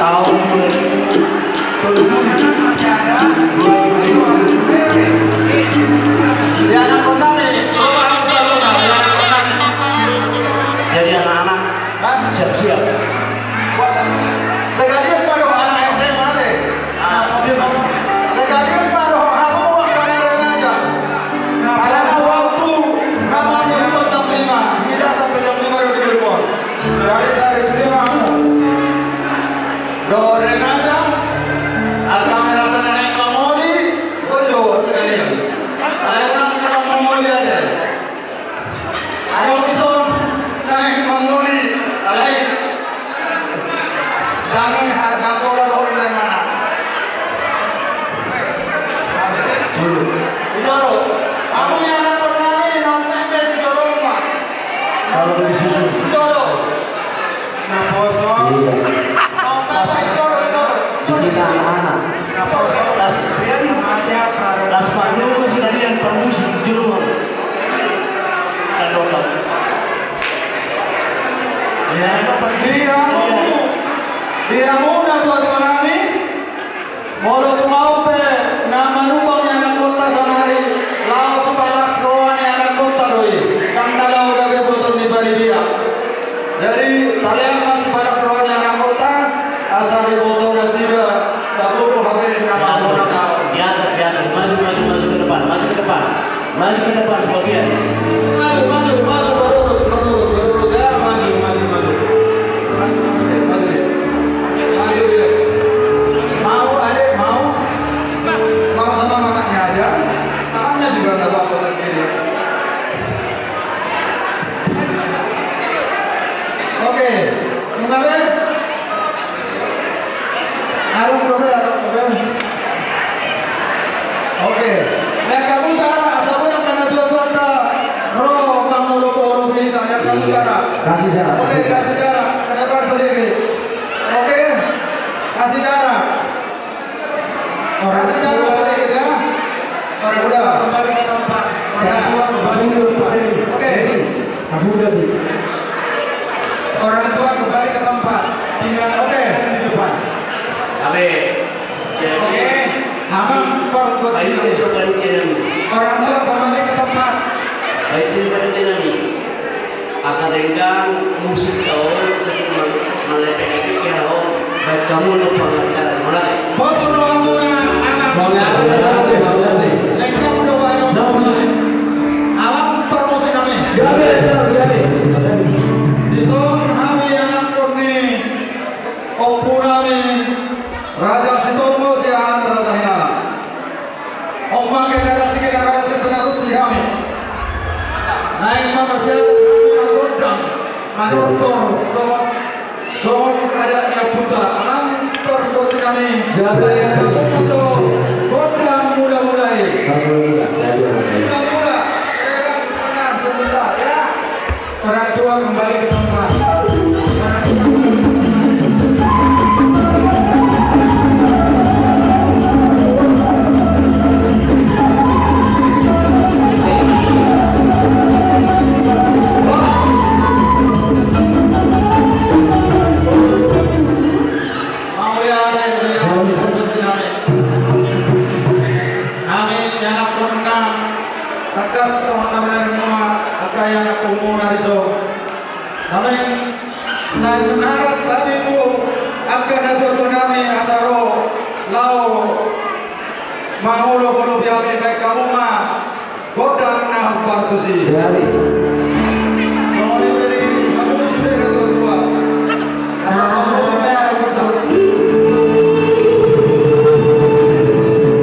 tahun 2007 masih ada. Di anak kota nih, rumah Nusa Luna, di anak kota nih. Jadi anak-anak siap-siap. Sekalian paruh anak SMA deh. Sekalian paruh kamu karena remaja. Karena waktu ramai itu jam 5, tidak sampai jam 5 udah di gerbong. Jadi sehari sudah kamu. Do remaja, kamera sana naik mamoli, do sekalian. Ada orang kalau mamoli aja. Ada kisah naik mamoli, alai. Jangan harga pola doang dari mana? Dijoro, kamu yang anak penani namanya dijoro mah. Kalau beli susu. Dijoro. Nah poso. Kita anak-anak. Nah poso las remaja las panjang masih dari yang permusi juru. Dan dokter. Ya itu pergi. Dia muda tuan kami, molo tumau pe nama numpang anak kota samari, lau sepalas rohani anak kota doi, dan dalau gawe botol di bali dia. Jadi kalian masih palas rohani anak kota, asari botol nasiga, tak perlu HP nama anak kau. Diatur, maju ke depan, maju ke depan sebagian. Maju, berurut ya, maju. Mau adik mau sama mamanya aja, anaknya juga nggak apa-apa sendiri. Oke, gimana? Arung dobe. Oke, nah kamu cara asal yang kena dua-dua tak roh kamu lupa ini tanya kamu cara. Kasih jarak. Oke, kasih jarak. Ke depan sedikit. Oke, kasih jarak. Kasih jarak sedikit ya. Orang udah kembali ke tempat. Orang tua kembali ke tempat. Oke. Aku ganti. Orang tua kembali ke tempat. Tinggal di depan. Abe. Oke. Abang perbuat Ayo kita coba nami. Orang tua kembali ke tempat. Ayo kita nami. Asal renggang musik kau sebelum melepek kau baik kamu lupa ngakaran mulai. Bos muna anak. Lengkap doa mulai. Awak permusi kami. Jadi. Dison kami anak kurni. Oppunami Raja Sitono siahan Raja Hinala. Omma generasi sebenarnya kami. Naik manusia godam manurtor son adanya putra alam perkocin kami. Baik kamu masuk godam muda-mudai. Muda-muda. Tangan sebentar ya. Orang tua kembali ke tempat. Dan mengarap babiku akan ada nami asaro lau mau lo biami baik kamu mah godang nah partusi. Soalnya beri kamu sudah dua asal kamu bayar godang. So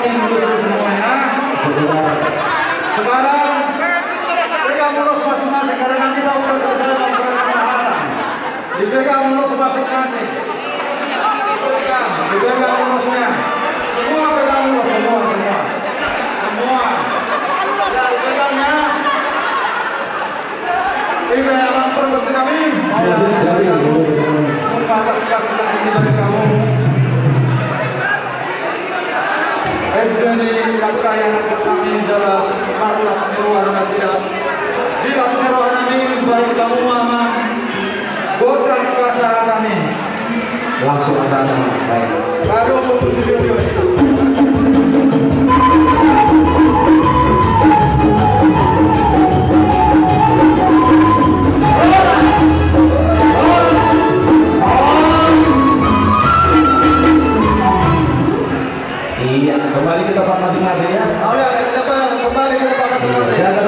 bilangin dulu semua ya. Sekarang pegang mulus masing-masing karena kita udah selesai melakukan kesehatan. Dipegang mulus masing-masing. Dipegang mulusnya. Semua pegang mulus, semua. Ya, dipegang ya. Ibu yang perbuatan kami. Mengatakan kasih dari kamu. Ebdeni kapkaya anak kami jelas marlas meruah tidak. Jelas meruah kami baik kamu mama. Godang kasahatani. Langsung asal baik. Lalu putus video. Iya, kembali ke tempat masing-masing ya. Kembali ke tempat masing-masing. Jaga